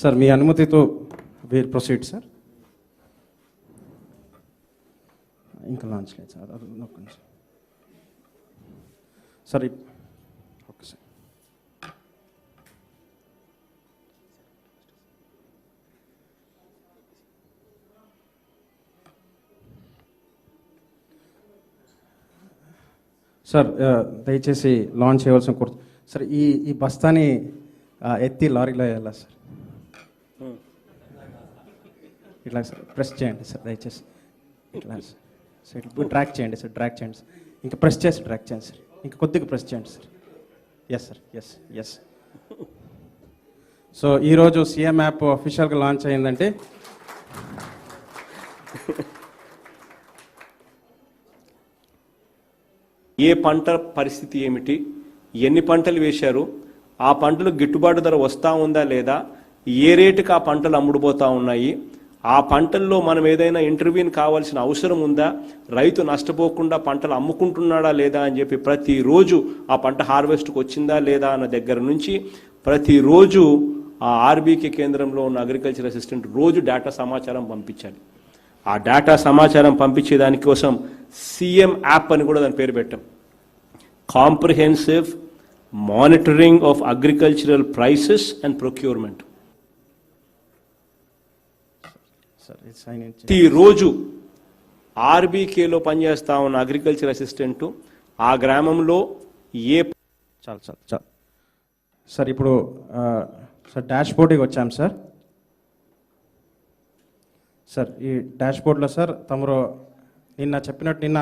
Sir మీ అనుమతితో wheel proceed sir. ఇంకా launch లేదు సార్, అది నొక్కండి సార్. Okay sir. సార్ దయచేసి లాంచ్ చేయవలసిన కోరుతు సార్. ఈ బస్తాని ఎత్తి లారీలో వెళ్ళా సార్. ఇట్లా సార్ ప్రెస్ చేయండి సార్ దయచేసి. ఇట్లా సార్ ఇప్పుడు ట్రాక్ చేయండి సార్, ట్రాక్ చేయండి సార్. ఇంకా ప్రెస్ చేసి ట్రాక్ చేయండి సార్, ఇంకా కొద్దిగా ప్రెస్ చేయండి sir. Yes sir, yes yes. So ఈరోజు సీఎం యాప్ అఫీషియల్గా లాంచ్ అయిందంటే ఏ పంట పరిస్థితి ఏమిటి, ఎన్ని పంటలు వేశారు, ఆ పంటలు గిట్టుబాటు ధర వస్తూ ఉందా లేదా, ఏ రేటుకి ఆ పంటలు అమ్ముడుపోతూ ఉన్నాయి, ఆ పంటల్లో మనం ఏదైనా ఇంటర్వ్యూని కావాల్సిన అవసరం ఉందా, రైతు నష్టపోకుండా పంటలు అమ్ముకుంటున్నాడా లేదా అని చెప్పి ప్రతిరోజు ఆ పంట హార్వెస్ట్కి వచ్చిందా లేదా అన్న దగ్గర నుంచి ప్రతిరోజు ఆ ఆర్బీకే కేంద్రంలో ఉన్న అగ్రికల్చర్ అసిస్టెంట్ రోజు డేటా సమాచారం పంపించాలి. ఆ డేటా సమాచారం పంపించే దానికోసం సీఎం యాప్ అని కూడా దాని పేరు పెట్టాం. Comprehensive monitoring of agricultural prices and procurement. ప్రతిరోజు ఆర్బీకేలో పనిచేస్తా ఉన్న అగ్రికల్చర్ అసిస్టెంట్ ఆ గ్రామంలో చాలు చాలు చాలు సార్. ఇప్పుడు సార్ డాష్ బోర్డ్కి వచ్చాం సార్. సార్ ఈ డాష్ బోర్డ్లో సార్ తమరు నిన్న చెప్పినట్టు నిన్న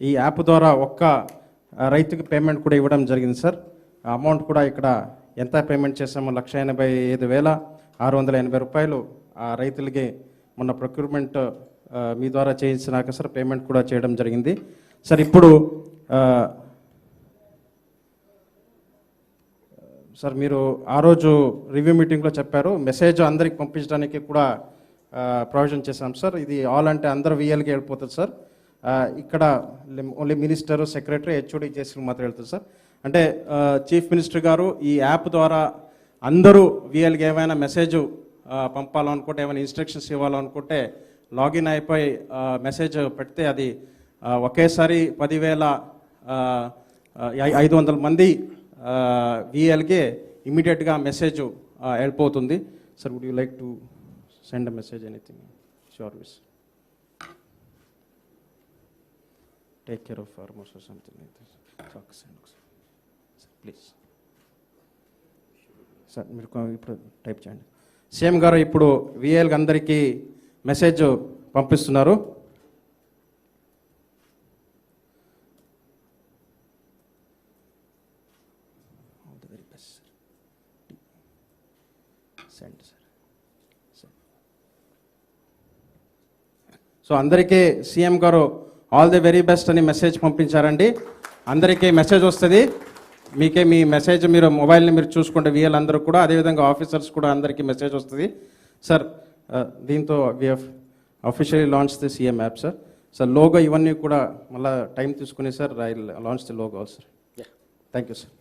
ఈ యాప్ ద్వారా ఒక్క రైతుకి పేమెంట్ కూడా ఇవ్వడం జరిగింది సార్. అమౌంట్ కూడా ఇక్కడ ఎంత పేమెంట్ చేసామో 1,85,680 రూపాయలు ఆ రైతులకి మొన్న ప్రొక్యూర్మెంట్ మీ ద్వారా చేయించినాక సార్ పేమెంట్ కూడా చేయడం జరిగింది సార్. ఇప్పుడు సార్ మీరు ఆ రోజు రివ్యూ మీటింగ్లో చెప్పారు మెసేజ్ అందరికి పంపించడానికి కూడా ప్రొవిజన్ చేశాం సార్. ఇది ఆల్ అంటే అందరు విఎల్కి వెళ్ళిపోతుంది సార్. ఇక్కడ ఓన్లీ మినిస్టర్, సెక్రటరీ, హెచ్ఓడి చేసి మాత్రం వెళ్తుంది సార్. అంటే చీఫ్ మినిస్టర్ గారు ఈ యాప్ ద్వారా అందరూ విఎల్కి ఏమైనా మెసేజ్ పంపాలనుకుంటే, ఏమైనా ఇన్స్ట్రక్షన్స్ ఇవ్వాలనుకుంటే లాగిన్ అయిపోయి మెసేజ్ పెడితే అది ఒకేసారి 10,500 మంది విఎల్కి ఇమీడియట్గా మెసేజ్ వెళ్ళిపోతుంది sir. Would you like to send a message, anything? Sure, miss. Take care of farmers or something like this. Sir, please. Sir మీరు ఇప్పుడు టైప్ చేయండి. సీఎం గారు ఇప్పుడు విఎల్కి అందరికీ మెసేజ్ పంపిస్తున్నారు. Send sir. సో అందరికీ సీఎం గారు ఆల్ ది వెరీ బెస్ట్ అని మెసేజ్ పంపించారండి. అందరికీ మెసేజ్ వస్తుంది. మీకే మీ మెసేజ్ మీరు మొబైల్ని మీరు చూసుకుంటే విఎల్ అందరూ కూడా, అదేవిధంగా ఆఫీసర్స్ కూడా అందరికీ మెసేజ్ వస్తుంది సార్. దీంతో we have officially launch the CM app sir. Sir logo ఇవన్నీ కూడా మళ్ళీ టైం తీసుకుని sir I launch the logo sir. Thank you sir.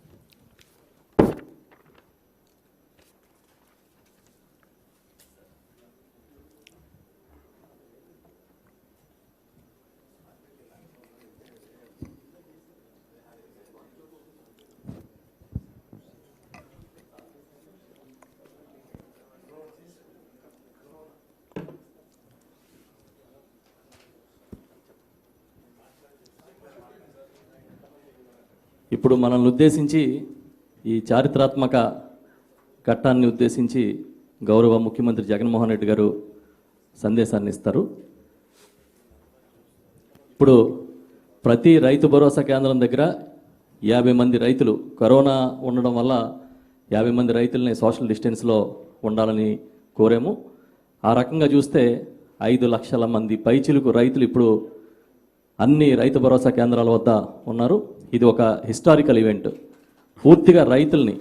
ఇప్పుడు మనల్ని ఉద్దేశించి ఈ చారిత్రాత్మక ఘట్టాన్ని ఉద్దేశించి గౌరవ ముఖ్యమంత్రి జగన్మోహన్ రెడ్డి గారు సందేశాన్ని ఇస్తారు. ఇప్పుడు ప్రతి రైతు భరోసా కేంద్రం దగ్గర 50 మంది రైతులు, కరోనా ఉండడం వల్ల 50 మంది రైతులని సోషల్ డిస్టెన్స్లో ఉండాలని కోరాము. ఆ రకంగా చూస్తే 5 లక్షల మంది పైచిలుకు రైతులు ఇప్పుడు అన్ని రైతు భరోసా కేంద్రాల వద్ద ఉన్నారు. ఇది ఒక హిస్టారికల్ ఈవెంట్. పూర్తిగా రైతుల్ని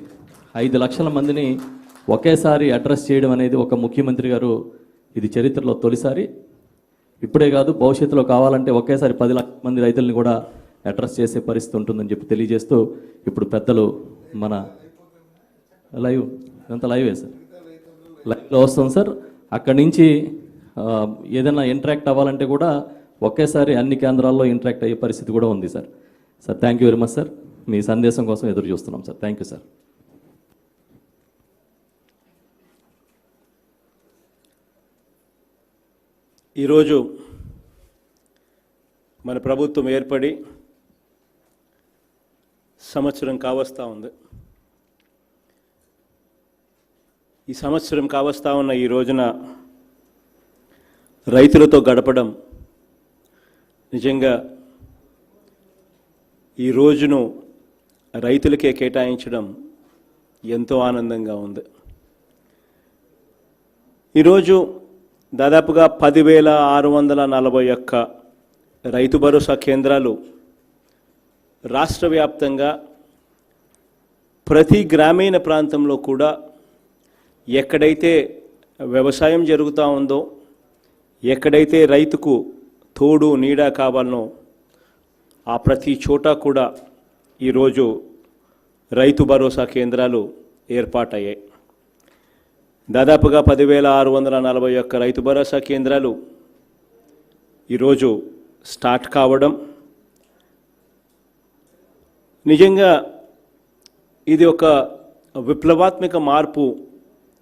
5 లక్షల మందిని ఒకేసారి అడ్రస్ చేయడం అనేది ఒక ముఖ్యమంత్రి గారు ఇది చరిత్రలో తొలిసారి. ఇప్పుడే కాదు, భవిష్యత్తులో కావాలంటే ఒకేసారి 10 లక్షల మంది రైతుల్ని కూడా అడ్రస్ చేసే పరిస్థితి ఉంటుందని చెప్పి తెలియజేస్తూ ఇప్పుడు పెద్దలు మన లైవ్, ఇదంతా లైవే సార్. లైవ్లో వస్తుంది సార్. అక్కడి నుంచి ఏదైనా ఇంటరాక్ట్ అవ్వాలంటే కూడా ఒకేసారి అన్ని కేంద్రాల్లో ఇంటరాక్ట్ అయ్యే పరిస్థితి కూడా ఉంది sir. Sir thank you very much sir. మీ సందేశం కోసం ఎదురు చూస్తున్నాం సార్. Thank you sir. ఈరోజు మన ప్రభుత్వం ఏర్పడి సంవత్సరం కావస్తా ఉంది. ఈ సంవత్సరం కావస్తా ఉన్న ఈ రోజున రైతులతో గడపడం నిజంగా ఈ రోజును రైతులకే కేటాయించడం ఎంతో ఆనందంగా ఉంది. ఈరోజు దాదాపుగా 10,641 రైతు భరోసా కేంద్రాలు రాష్ట్ర వ్యాప్తంగా ప్రతి గ్రామీణ ప్రాంతంలో కూడా ఎక్కడైతే వ్యవసాయం జరుగుతూ ఉందో, ఎక్కడైతే రైతుకు తోడు నీడ కావాలనో ఆ ప్రతి చోట కూడా ఈరోజు రైతు భరోసా కేంద్రాలు ఏర్పాటయ్యాయి. దాదాపుగా 10,641 రైతు భరోసా కేంద్రాలు ఈరోజు స్టార్ట్ కావడం నిజంగా ఇది ఒక విప్లవాత్మక మార్పు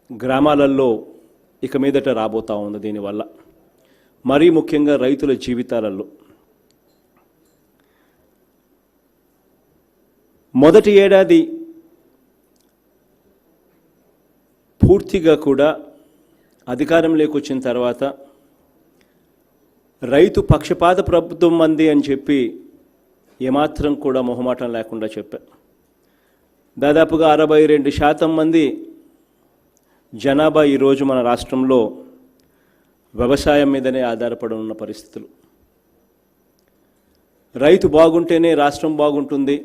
గ్రామాలలో ఇక మీదట రాబోతూ ఉంది. దీనివల్ల మరీ ముఖ్యంగా రైతుల జీవితాలలో మొదటి ఏడాది పూర్తిగా కూడా అధికారంలోకి వచ్చిన తర్వాత రైతు పక్షపాత ప్రభుత్వం మంది అని చెప్పి ఏమాత్రం కూడా మొహమాటం లేకుండా చెప్పారు. దాదాపుగా 62% మంది జనాభా ఈరోజు మన రాష్ట్రంలో వ్యవసాయం మీదనే ఆధారపడి ఉన్న పరిస్థితులు. రైతు బాగుంటేనే రాష్ట్రం బాగుంటుంది.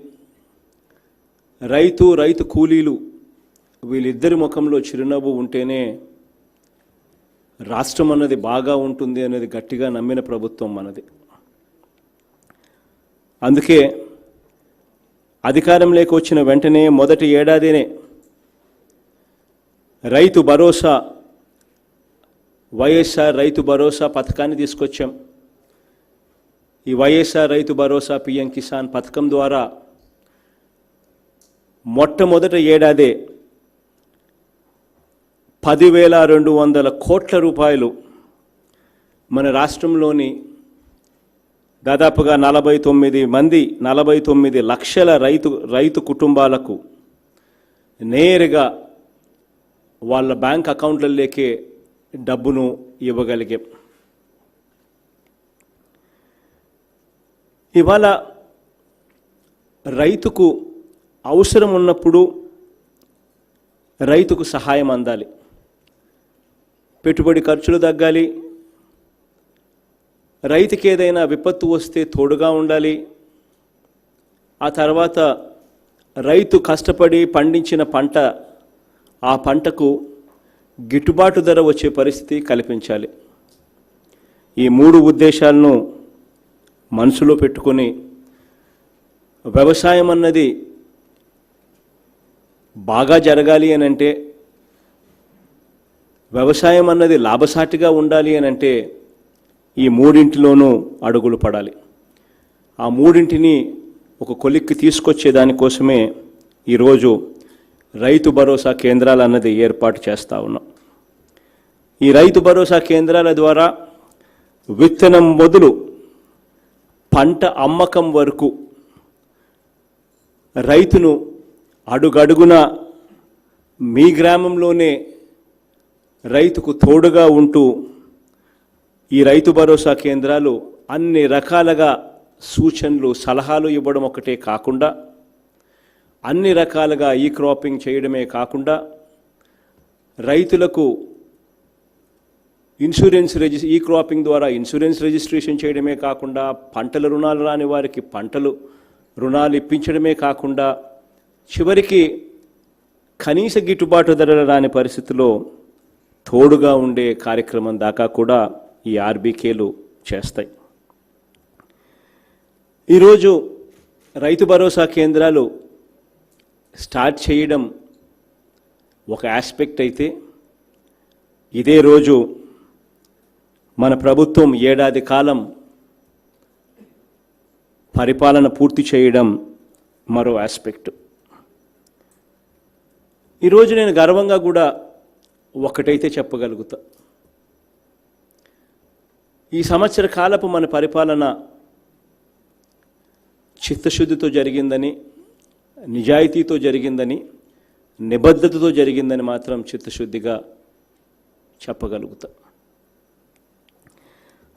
రైతు కూలీలు వీళ్ళిద్దరి ముఖంలో చిరునవ్వు ఉంటేనే రాష్ట్రం అన్నది బాగా ఉంటుంది అనేది గట్టిగా నమ్మిన ప్రభుత్వం మనది. అందుకే అధికారంలోకి వచ్చిన వెంటనే మొదటి ఏడాదినే రైతు భరోసా, వైఎస్ఆర్ రైతు భరోసా పథకాన్ని తీసుకొచ్చాం. ఈ వైఎస్ఆర్ రైతు భరోసా పిఎం కిసాన్ పథకం ద్వారా మొట్టమొదటి ఏడాదే 10,200 కోట్ల రూపాయలు మన రాష్ట్రంలోని దాదాపుగా 49 లక్షల రైతు కుటుంబాలకు నేరుగా వాళ్ళ బ్యాంక్ అకౌంట్లలోకే డబ్బును ఇవ్వగలిగాం. ఇవాళ రైతుకు అవసరం ఉన్నప్పుడు రైతుకు సహాయం అందాలి, పెట్టుబడి ఖర్చులు తగ్గాలి, రైతుకి ఏదైనా విపత్తు వస్తే తోడుగా ఉండాలి. ఆ తర్వాత రైతు కష్టపడి పండించిన పంట, ఆ పంటకు గిట్టుబాటు ధర వచ్చే పరిస్థితి కల్పించాలి. ఈ 3 ఉద్దేశాలను మనసులో పెట్టుకొని వ్యవసాయం అన్నది బాగా జరగాలి అని అంటే, వ్యవసాయం అన్నది లాభసాటిగా ఉండాలి అని అంటే ఈ 3 అడుగులు పడాలి. ఆ 3 ఒక కొలిక్కి తీసుకొచ్చే దానికోసమే ఈరోజు రైతు భరోసా కేంద్రాలు అన్నది ఏర్పాటు చేస్తూ ఉన్నాం. ఈ రైతు భరోసా కేంద్రాల ద్వారా విత్తనం మొదలు పంట అమ్మకం వరకు రైతును అడుగడుగున మీ గ్రామంలోనే రైతుకు తోడుగా ఉంటూ ఈ రైతు భరోసా కేంద్రాలు అన్ని రకాలుగా సూచనలు, సలహాలు ఇవ్వడం ఒకటే కాకుండా, అన్ని రకాలుగా ఈ క్రాపింగ్ చేయడమే కాకుండా, రైతులకు ఈ క్రాపింగ్ ద్వారా ఇన్సూరెన్స్ రిజిస్ట్రేషన్ చేయడమే కాకుండా, పంటల రుణాలు రాని వారికి పంటలు రుణాలు ఇప్పించడమే కాకుండా, చివరికి కనీస గిట్టుబాటు ధరలు రాని పరిస్థితిలో తోడుగా ఉండే కార్యక్రమం దాకా కూడా ఈ ఆర్బీకేలు చేస్తాయి. ఈరోజు రైతు భరోసా కేంద్రాలు స్టార్ట్ చేయడం ఒక ఆస్పెక్ట్ అయితే, ఇదే రోజు మన ప్రభుత్వం ఏడాది కాలం పరిపాలన పూర్తి చేయడం మరో ఆస్పెక్ట్. ఈరోజు నేను గర్వంగా కూడా ఒకటైతే చెప్పగలుగుతా, ఈ సంవత్సర కాలపు మన పరిపాలన చిత్తశుద్ధితో జరిగిందని, నిజాయితీతో జరిగిందని, నిబద్ధతతో జరిగిందని మాత్రం చిత్తశుద్ధిగా చెప్పగలుగుతా.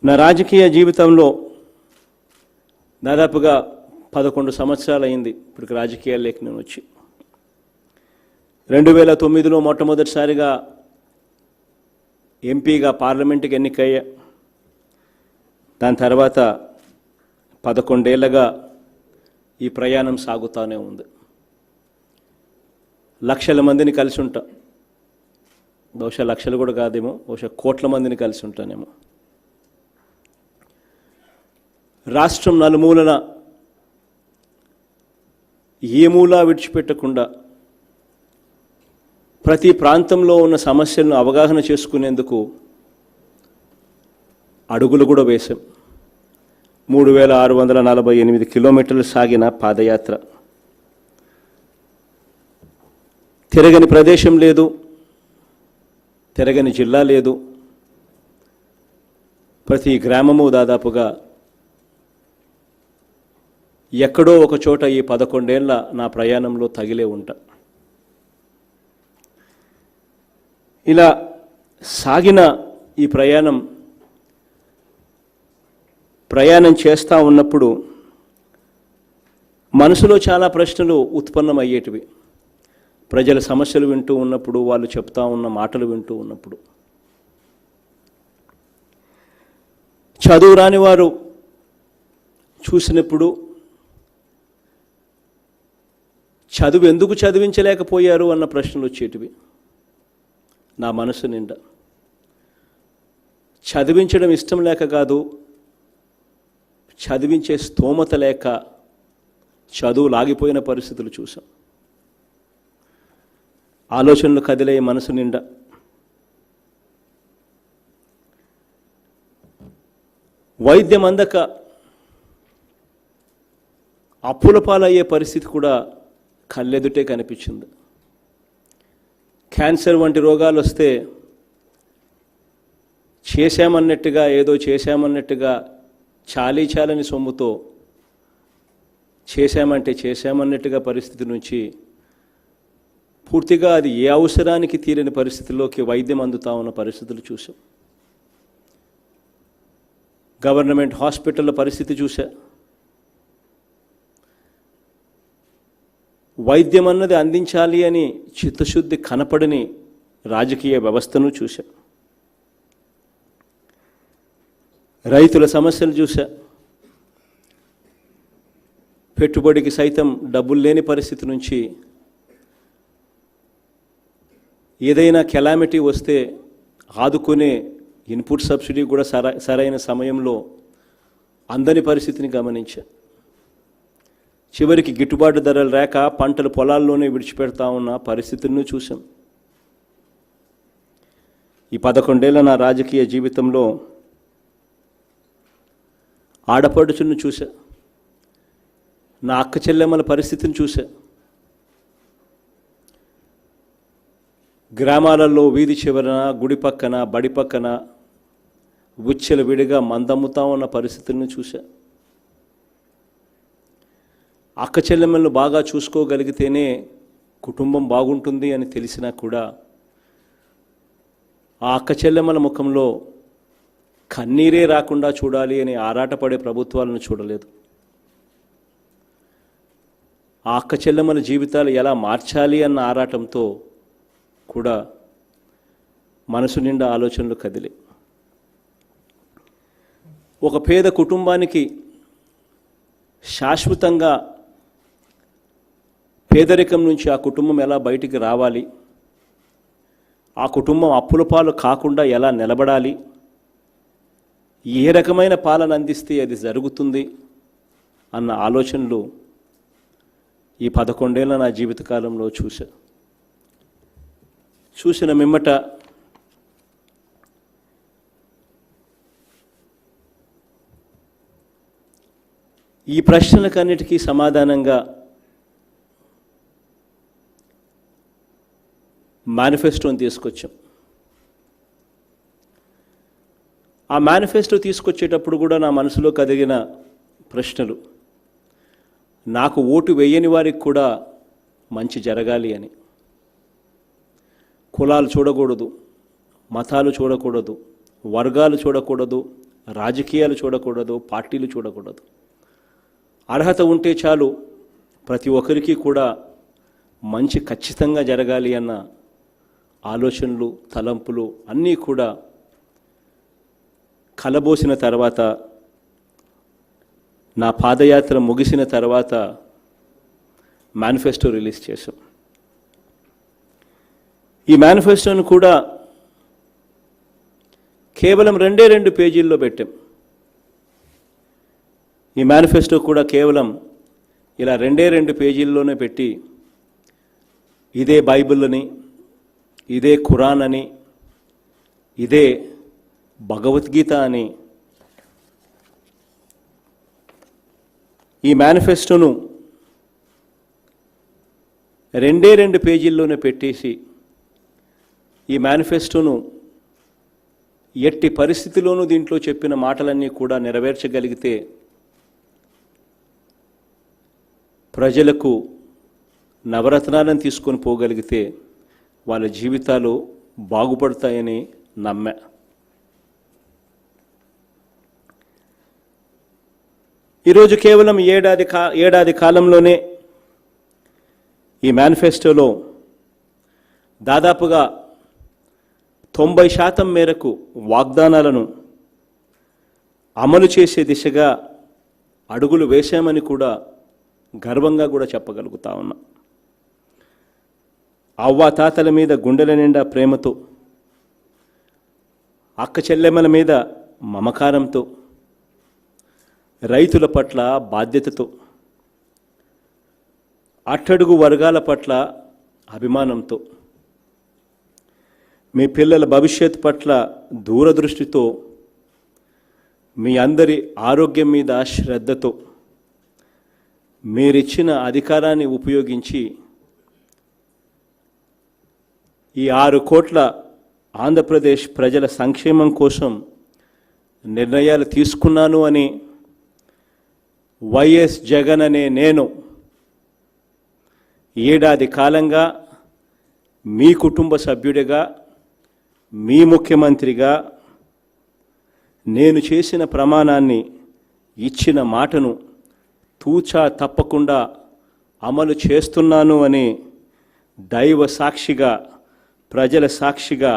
నా రాజకీయ జీవితంలో దాదాపుగా 11 సంవత్సరాలు అయింది ఇప్పుడు రాజకీయాల్లోకి నేను వచ్చి. 2009లో మొట్టమొదటిసారిగా ఎంపీగా పార్లమెంటుకి ఎన్నికయ్యా. దాని తర్వాత 11 ఏళ్లుగా ఈ ప్రయాణం సాగుతూనే ఉంది. లక్షల మందిని కలిసి ఉంటా, బహుశా లక్షలు కూడా కాదేమో, బహుశా కోట్ల మందిని కలిసి ఉంటానేమో. రాష్ట్రం నలుమూలన ఏ మూలా విడిచిపెట్టకుండా ప్రతి ప్రాంతంలో ఉన్న సమస్యలను అవగాహన చేసుకునేందుకు అడుగులు కూడా వేశాం. 3648 కిలోమీటర్లు సాగిన పాదయాత్ర. తిరగని ప్రదేశం లేదు, తిరగని జిల్లా లేదు. ప్రతి గ్రామము దాదాపుగా ఎక్కడో ఒక చోట ఈ 11 ఏళ్ల నా ప్రయాణంలో తగిలే ఉంటా. ఇలా సాగిన ఈ ప్రయాణం చేస్తూ ఉన్నప్పుడు మనసులో చాలా ప్రశ్నలు ఉత్పన్నమయ్యేటివి. ప్రజల సమస్యలు వింటూ ఉన్నప్పుడు, వాళ్ళు చెప్తా ఉన్న మాటలు వింటూ ఉన్నప్పుడు. చదువు రాని వారు చూసినప్పుడు చదువు ఎందుకు చదివించలేకపోయారు అన్న ప్రశ్నలు వచ్చేటివి నా మనసు నిండా. చదివించడం ఇష్టం లేక కాదు, చదివించే స్తోమత లేక చదువు లాగిపోయిన పరిస్థితులు చూసాం. ఆలోచనలు కదిలే మనసు నిండా. వైద్యం అందక అప్పుల పాలయ్యే పరిస్థితి కూడా కళ్ళెదుటే కనిపించింది. క్యాన్సర్ వంటి రోగాలు వస్తే చేశామన్నట్టుగా, ఏదో చేశామన్నట్టుగా, చాలని సొమ్ముతో చేశామన్నట్టుగా పరిస్థితి నుంచి పూర్తిగా అది ఏ అవసరానికి తీరని పరిస్థితుల్లోకి వైద్యం అందుతా ఉన్న పరిస్థితులు చూసాం. గవర్నమెంట్ హాస్పిటల్ల పరిస్థితి చూసా. వైద్యం అన్నది అందించాలి అని చిత్తశుద్ధి కనపడని రాజకీయ వ్యవస్థను చూశా. రైతుల సమస్యలు చూశా. పెట్టుబడికి సైతం డబ్బులు లేని పరిస్థితి నుంచి ఏదైనా కెలామిటీ వస్తే ఆదుకునే ఇన్పుట్ సబ్సిడీ కూడా సరైన సమయంలో అందని పరిస్థితిని గమనించా. చివరికి గిట్టుబాటు ధరలు లేక పంటలు పొలాల్లోనే విడిచిపెడతా ఉన్న పరిస్థితులను చూసాం. ఈ 11 ఏళ్ల నా రాజకీయ జీవితంలో ఆడపడుచును చూసా, నా అక్క చెల్లెమ్మల పరిస్థితిని చూసా. గ్రామాలలో వీధి చివరన, గుడి పక్కన, బడి పక్కన విచ్చలు విడిగా మందమ్ముతా ఉన్న పరిస్థితులను చూసా. అక్క చెల్లెమ్మలను బాగా చూసుకోగలిగితేనే కుటుంబం బాగుంటుంది అని తెలిసినా కూడా ఆ అక్క చెల్లెమ్మల ముఖంలో కన్నీరే రాకుండా చూడాలి అని ఆరాటపడే ప్రభుత్వాలను చూడలేదు. ఆ అక్క చెల్లెమ్మల జీవితాలు ఎలా మార్చాలి అన్న ఆరాటంతో కూడా మనసు నిండా ఆలోచనలు కదిలి. ఒక పేద కుటుంబానికి శాశ్వతంగా పేదరికం నుంచి ఆ కుటుంబం ఎలా బయటికి రావాలి, ఆ కుటుంబం అప్పుల పాలు కాకుండా ఎలా నిలబడాలి, ఏ రకమైన పాలన అందిస్తే అది జరుగుతుంది అన్న ఆలోచనలు ఈ 11 ఏళ్ల నా జీవితకాలంలో చూసిన మిమ్మట ఈ ప్రశ్నలకన్నిటికీ సమాధానంగా మేనిఫెస్టోని తీసుకొచ్చాం. ఆ మేనిఫెస్టో తీసుకొచ్చేటప్పుడు కూడా నా మనసులో కదిగిన ప్రశ్నలు, నాకు ఓటు వేయని వారికి కూడా మంచి జరగాలి అని. కులాలు చూడకూడదు, మతాలు చూడకూడదు, వర్గాలు చూడకూడదు, రాజకీయాలు చూడకూడదు, పార్టీలు చూడకూడదు. అర్హత ఉంటే చాలు ప్రతి ఒక్కరికి కూడా మంచి ఖచ్చితంగా జరగాలి అన్న ఆలోచనలు, తలంపులు అన్నీ కూడా కలబోసిన తర్వాత, నా పాదయాత్ర ముగిసిన తర్వాత మేనిఫెస్టో రిలీజ్ చేశాం. ఈ మేనిఫెస్టోను కూడా కేవలం 2 పేజీల్లో పెట్టాం. ఈ మేనిఫెస్టో కూడా కేవలం ఇలా 2 పేజీల్లోనే పెట్టి, ఇదే బైబిల్ అని, ఇదే ఖురాన్ అని, ఇదే భగవద్గీత అని ఈ మేనిఫెస్టోను 2 పేజీల్లోనే పెట్టేసి, ఈ మేనిఫెస్టోను ఎట్టి పరిస్థితిలోనూ దీంట్లో చెప్పిన మాటలన్నీ కూడా నెరవేర్చగలిగితే ప్రజలకు నవరత్నాలను తీసుకొని పోగలిగితే వాళ్ళ జీవితాలు బాగుపడతాయని నమ్మా. ఈరోజు కేవలం ఏడాది కాలంలోనే ఈ మేనిఫెస్టోలో దాదాపుగా 90% మేరకు వాగ్దానాలను అమలు చేసే దిశగా అడుగులు వేశామని కూడా గర్వంగా కూడా చెప్పగలుగుతా ఉన్నా. అవ్వాతాతల మీద గుండెల నిండా ప్రేమతో, అక్క చెల్లెమ్మల మీద మమకారంతో, రైతుల పట్ల బాధ్యతతో, అట్టడుగు వర్గాల పట్ల అభిమానంతో, మీ పిల్లల భవిష్యత్ పట్ల దూరదృష్టితో, మీ అందరి ఆరోగ్యం మీద శ్రద్ధతో, మీరిచ్చిన అధికారాన్ని ఉపయోగించి ఈ 6 కోట్ల ఆంధ్రప్రదేశ్ ప్రజల సంక్షేమం కోసం నిర్ణయాలు తీసుకున్నాను అని వైఎస్ జగన్ అనే నేను ఏడాది కాలంగా మీ కుటుంబ సభ్యుడిగా, మీ ముఖ్యమంత్రిగా నేను చేసిన ప్రమాణాన్ని, ఇచ్చిన మాటను తూచా తప్పకుండా అమలు చేస్తున్నాను అని దైవ సాక్షిగా, ప్రజల సాక్షిగా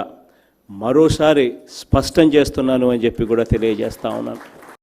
మరోసారి స్పష్టం చేస్తున్నాను అని చెప్పి కూడా తెలియజేస్తా ఉన్నాను.